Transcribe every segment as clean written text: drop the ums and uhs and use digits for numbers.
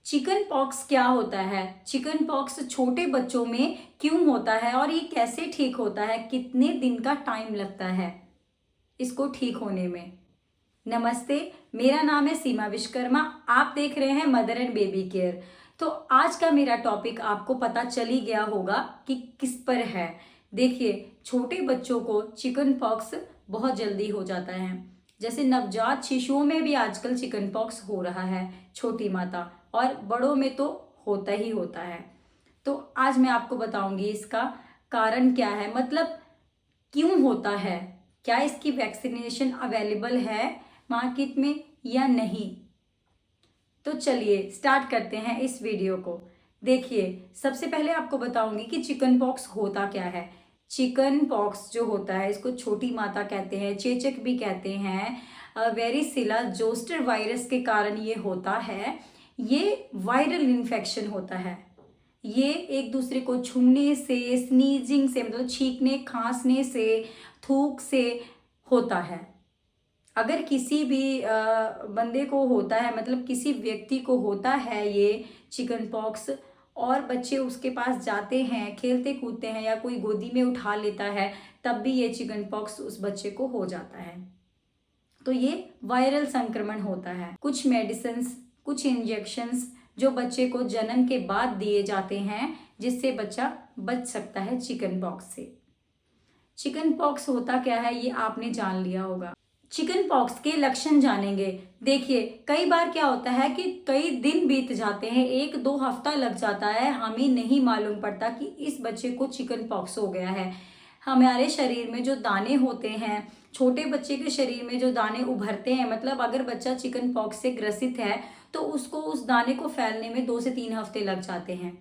Chicken pox क्या होता है? चिकन पॉक्स छोटे बच्चों में क्यों होता है और ये कैसे ठीक होता है? कितने दिन का टाइम लगता है इसको ठीक होने में? नमस्ते, मेरा नाम है सीमा विश्वकर्मा। आप देख रहे हैं मदर एंड बेबी केयर। तो आज का मेरा टॉपिक आपको पता चल ही गया होगा कि किस पर है। देखिए, छोटे बच्चों को चिकन पॉक्स बहुत जल्दी हो जाता है। जैसे नवजात शिशुओं में भी आजकल चिकन पॉक्स हो रहा है, छोटी माता, और बड़ों में तो होता ही होता है। तो आज मैं आपको बताऊंगी इसका कारण क्या है, मतलब क्यों होता है, क्या इसकी वैक्सीनेशन अवेलेबल है मार्केट में या नहीं। तो चलिए स्टार्ट करते हैं इस वीडियो को। देखिए, सबसे पहले आपको बताऊंगी कि चिकन पॉक्स होता क्या है। चिकन पॉक्स जो होता है इसको छोटी माता कहते हैं, चेचक भी कहते हैं। वेरिसिला जोस्टर वायरस के कारण ये होता है। ये वायरल इन्फेक्शन होता है। ये एक दूसरे को छूने से, स्नीजिंग से, मतलब छींकने खांसने से, थूक से होता है। अगर किसी भी बंदे को होता है, मतलब किसी व्यक्ति को होता है ये चिकन पॉक्स, और बच्चे उसके पास जाते हैं, खेलते कूदते हैं या कोई गोदी में उठा लेता है, तब भी ये चिकन पॉक्स उस बच्चे को हो जाता है। तो ये वायरल संक्रमण होता है। कुछ मेडिसिन्स, कुछ इंजेक्शंस जो बच्चे को जन्म के बाद दिए जाते हैं, जिससे बच्चा बच सकता है चिकन पॉक्स से। चिकन पॉक्स होता क्या है ये आपने जान लिया होगा। चिकन पॉक्स के लक्षण जानेंगे। देखिए, कई बार क्या होता है कि कई दिन बीत जाते हैं, 1-2 हफ्ता लग जाता है, हमें नहीं मालूम पड़ता कि इस बच्चे को चिकन पॉक्स हो गया है। हमारे शरीर में जो दाने होते हैं, छोटे बच्चे के शरीर में जो दाने उभरते हैं, मतलब अगर बच्चा चिकन पॉक्स से ग्रसित है तो उसको उस दाने को फैलने में 2 से 3 हफ्ते लग जाते हैं।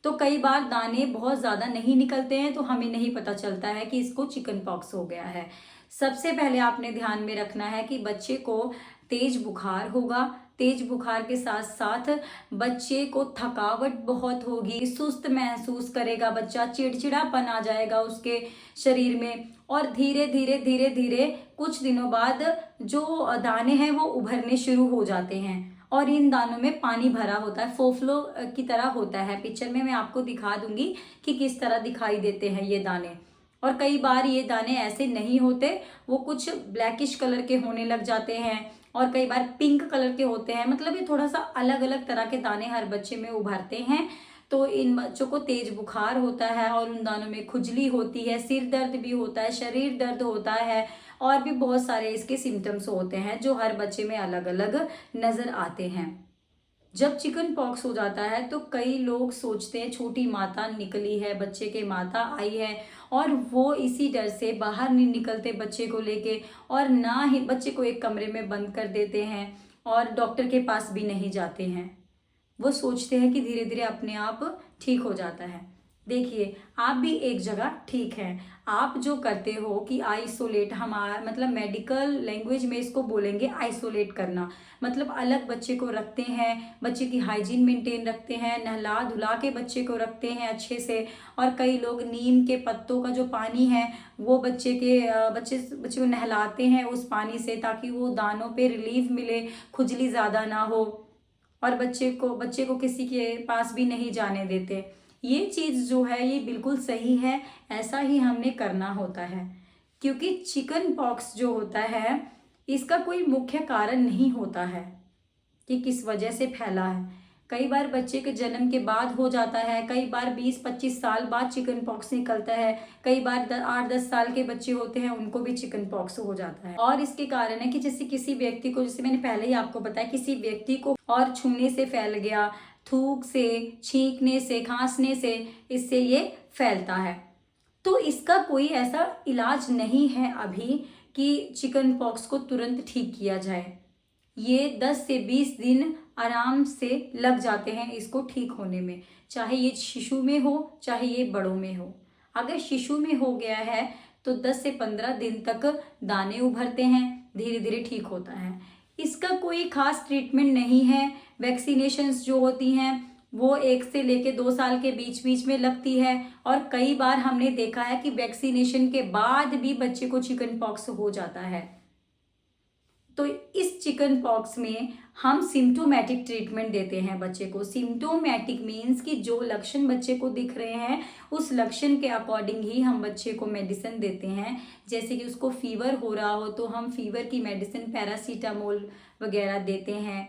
तो कई बार दाने बहुत ज़्यादा नहीं निकलते हैं, तो हमें नहीं पता चलता है कि इसको चिकन पॉक्स हो गया है। सबसे पहले आपने ध्यान में रखना है कि बच्चे को तेज बुखार होगा। तेज बुखार के साथ साथ बच्चे को थकावट बहुत होगी, सुस्त महसूस करेगा बच्चा, चिड़चिड़ापन आ जाएगा उसके शरीर में, और धीरे धीरे धीरे धीरे कुछ दिनों बाद जो दाने हैं वो उभरने शुरू हो जाते हैं, और इन दानों में पानी भरा होता है, फोफ्लो की तरह होता है। पिक्चर में मैं आपको दिखा दूंगी कि किस तरह दिखाई देते हैं ये दाने। और कई बार ये दाने ऐसे नहीं होते, वो कुछ ब्लैकिश कलर के होने लग जाते हैं, और कई बार पिंक कलर के होते हैं। मतलब ये थोड़ा सा अलग अलग तरह के दाने हर बच्चे में उभरते हैं। तो इन बच्चों को तेज बुखार होता है, और उन दानों में खुजली होती है, सिर दर्द भी होता है, शरीर दर्द होता है, और भी बहुत सारे इसके सिम्टम्स होते हैं जो हर बच्चे में अलग अलग नजर आते हैं। जब चिकन पॉक्स हो जाता है तो कई लोग सोचते हैं छोटी माता निकली है, बच्चे के माता आई है, और वो इसी डर से बाहर नहीं निकलते बच्चे को लेके, और ना ही बच्चे को एक कमरे में बंद कर देते हैं, और डॉक्टर के पास भी नहीं जाते हैं। वो सोचते हैं कि धीरे धीरे अपने आप ठीक हो जाता है। देखिए, आप भी एक जगह ठीक हैं। आप जो करते हो कि आइसोलेट, हमारा मतलब मेडिकल लैंग्वेज में इसको बोलेंगे आइसोलेट करना, मतलब अलग बच्चे को रखते हैं, बच्चे की हाइजीन मेंटेन रखते हैं, नहला धुला के बच्चे को रखते हैं अच्छे से। और कई लोग नीम के पत्तों का जो पानी है वो बच्चे को नहलाते हैं उस पानी से, ताकि वो दानों पे रिलीफ मिले, खुजली ज़्यादा ना हो, और बच्चे को किसी के पास भी नहीं जाने देते। ये चीज़ जो है ये बिल्कुल सही है, ऐसा ही हमने करना होता है। क्योंकि चिकन पॉक्स जो होता है इसका कोई मुख्य कारण नहीं होता है कि किस वजह से फैला है। कई बार बच्चे के जन्म के बाद हो जाता है, कई बार 20-25 साल बाद चिकन पॉक्स निकलता है, कई बार 8-10 साल के बच्चे होते हैं उनको भी चिकन पॉक्स हो जाता है। और इसके कारण है कि जैसे किसी व्यक्ति को, जैसे मैंने पहले ही आपको बताया, किसी व्यक्ति को और छूने से फैल गया, थूक से, छींकने से, खांसने से, इससे ये फैलता है। तो इसका कोई ऐसा इलाज नहीं है अभी कि चिकन पॉक्स को तुरंत ठीक किया जाए। ये 10 से 20 दिन आराम से लग जाते हैं इसको ठीक होने में, चाहे ये शिशु में हो चाहे ये बड़ों में हो। अगर शिशु में हो गया है तो 10 से 15 दिन तक दाने उभरते हैं, धीरे धीरे ठीक होता है। इसका कोई खास ट्रीटमेंट नहीं है। वैक्सीनेशंस जो होती हैं वो 1 से लेके 2 साल के बीच बीच में लगती है, और कई बार हमने देखा है कि वैक्सीनेशन के बाद भी बच्चे को चिकन पॉक्स हो जाता है। तो इस चिकन पॉक्स में हम सिम्टोमेटिक ट्रीटमेंट देते हैं बच्चे को। सिम्टोमेटिक मीन्स कि जो लक्षण बच्चे को दिख रहे हैं उस लक्षण के अकॉर्डिंग ही हम बच्चे को मेडिसिन देते हैं। जैसे कि उसको फीवर हो रहा हो तो हम फीवर की मेडिसिन पैरासीटामोल वगैरह देते हैं।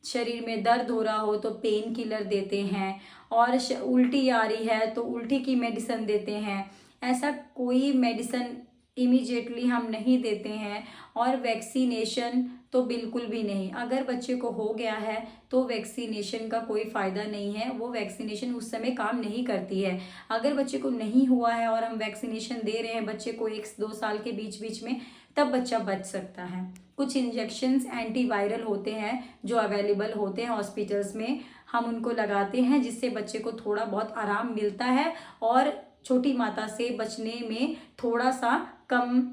शरीर में दर्द हो रहा हो तो पेन किलर देते हैं, और उल्टी आ रही है तो उल्टी की मेडिसिन देते हैं। ऐसा कोई मेडिसिन इमीडिएटली हम नहीं देते हैं। और वैक्सीनेशन तो बिल्कुल भी नहीं। अगर बच्चे को हो गया है तो वैक्सीनेशन का कोई फ़ायदा नहीं है, वो वैक्सीनेशन उस समय काम नहीं करती है। अगर बच्चे को नहीं हुआ है और हम वैक्सीनेशन दे रहे हैं बच्चे को 1-2 साल के बीच बीच में, तब बच्चा बच सकता है। कुछ इंजेक्शंस एंटीवायरल होते हैं जो अवेलेबल होते हैं हॉस्पिटल्स में, हम उनको लगाते हैं जिससे बच्चे को थोड़ा बहुत आराम मिलता है और छोटी माता से बचने में थोड़ा सा कम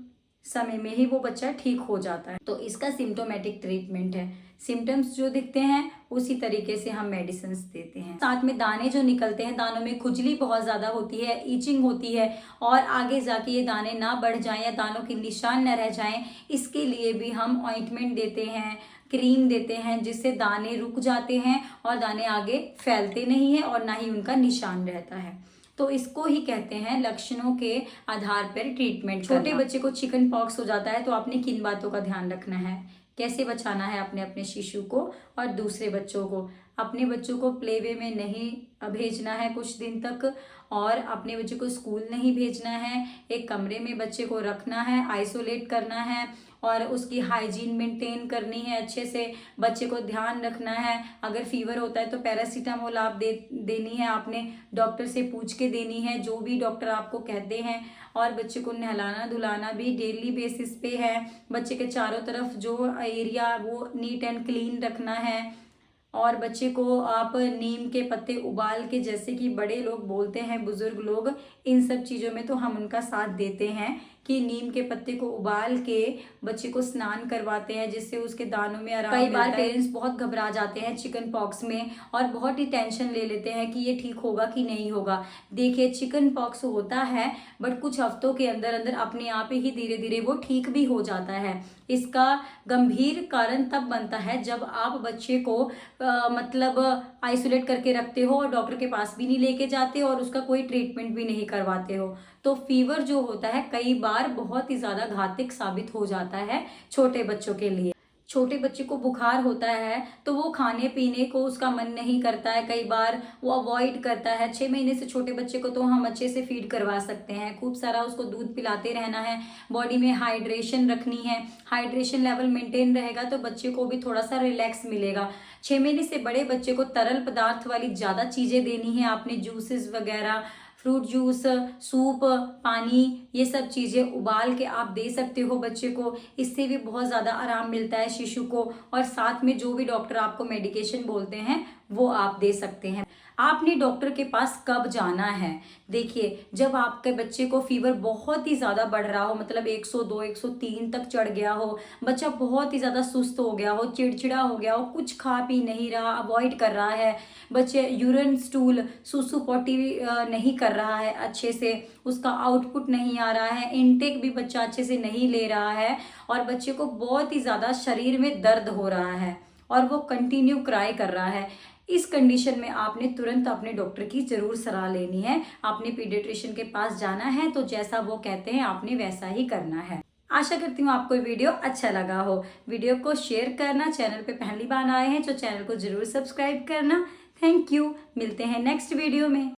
समय में ही वो बच्चा ठीक हो जाता है। तो इसका सिम्टोमेटिक ट्रीटमेंट है। सिम्टम्स जो दिखते हैं उसी तरीके से हम मेडिसिन देते हैं। साथ में दाने जो निकलते हैं, दानों में खुजली बहुत ज़्यादा होती है, ईचिंग होती है, और आगे जाके ये दाने ना बढ़ जाएं या दानों के निशान न रह जाएं, इसके लिए भी हम ऑइंटमेंट देते हैं, क्रीम देते हैं, जिससे दाने रुक जाते हैं और दाने आगे फैलते नहीं हैं और ना ही उनका निशान रहता है। तो इसको ही कहते हैं लक्षणों के आधार पर ट्रीटमेंट। छोटे बच्चे को चिकन पॉक्स हो जाता है तो आपने किन बातों का ध्यान रखना है, कैसे बचाना है अपने शिशु को और दूसरे बच्चों को। अपने बच्चों को प्ले वे में नहीं भेजना है कुछ दिन तक, और अपने बच्चे को स्कूल नहीं भेजना है। एक कमरे में बच्चे को रखना है, आइसोलेट करना है और उसकी हाइजीन मेंटेन करनी है अच्छे से। बच्चे को ध्यान रखना है। अगर फीवर होता है तो पैरासीटामोल आप देनी है, आपने डॉक्टर से पूछ के देनी है जो भी डॉक्टर आपको कहते हैं। और बच्चे को नहलाना धुलाना भी डेली बेसिस पे है। बच्चे के चारों तरफ जो एरिया वो नीट एंड क्लीन रखना है। और बच्चे को आप नीम के पत्ते उबाल के, जैसे कि बड़े लोग बोलते हैं बुजुर्ग लोग, इन सब चीज़ों में तो हम उनका साथ देते हैं कि नीम के पत्ते को उबाल के बच्चे को स्नान करवाते हैं जिससे उसके दानों में आराम मिलता है। कई बार पेरेंट्स बहुत घबरा जाते हैं चिकन पॉक्स में और बहुत ही टेंशन ले लेते हैं कि ये ठीक होगा कि नहीं होगा। देखिए, चिकन पॉक्स होता है बट कुछ हफ्तों के अंदर अंदर अपने आप ही धीरे धीरे वो ठीक भी हो जाता है। इसका गंभीर कारण तब बनता है जब आप बच्चे को मतलब आइसोलेट करके रखते हो और डॉक्टर के पास भी नहीं लेके जाते और उसका कोई ट्रीटमेंट भी नहीं करवाते हो। तो फीवर जो होता है कई बार बहुत ही ज़्यादा घातक साबित हो जाता है छोटे बच्चों के लिए। छोटे बच्चे को बुखार होता है तो वो खाने पीने को उसका मन नहीं करता है, कई बार वो अवॉइड करता है। 6 महीने से छोटे बच्चे को तो हम अच्छे से फीड करवा सकते हैं, खूब सारा उसको दूध पिलाते रहना है, बॉडी में हाइड्रेशन रखनी है। हाइड्रेशन लेवल मेंटेन रहेगा तो बच्चे को भी थोड़ा सा रिलैक्स मिलेगा। 6 महीने से बड़े बच्चे को तरल पदार्थ वाली ज़्यादा चीज़ें देनी है आपने, जूसेस वगैरह, फ्रूट जूस, सूप, पानी, ये सब चीज़ें उबाल के आप दे सकते हो बच्चे को। इससे भी बहुत ज़्यादा आराम मिलता है शिशु को। और साथ में जो भी डॉक्टर आपको मेडिकेशन बोलते हैं वो आप दे सकते हैं। आपने डॉक्टर के पास कब जाना है? देखिए, जब आपके बच्चे को फीवर बहुत ही ज़्यादा बढ़ रहा हो, मतलब 102, 103 तक चढ़ गया हो, बच्चा बहुत ही ज़्यादा सुस्त हो गया हो, चिड़चिड़ा हो गया हो, कुछ खा पी नहीं रहा, अवॉइड कर रहा है, बच्चे यूरिन स्टूल सूसू पोटी नहीं कर रहा है अच्छे से, उसका आउटपुट नहीं आ रहा है, इनटेक भी बच्चा अच्छे से नहीं ले रहा है, और बच्चे को बहुत ही ज़्यादा शरीर में दर्द हो रहा है और वो कंटिन्यू क्राई कर रहा है, इस कंडीशन में आपने तुरंत अपने डॉक्टर की ज़रूर सलाह लेनी है। आपने पीडियाट्रिशियन के पास जाना है तो जैसा वो कहते हैं आपने वैसा ही करना है। आशा करती हूँ आपको वीडियो अच्छा लगा हो। वीडियो को शेयर करना, चैनल पे पहली बार आए हैं तो चैनल को ज़रूर सब्सक्राइब करना। Thank you. मिलते हैं नेक्स्ट वीडियो में।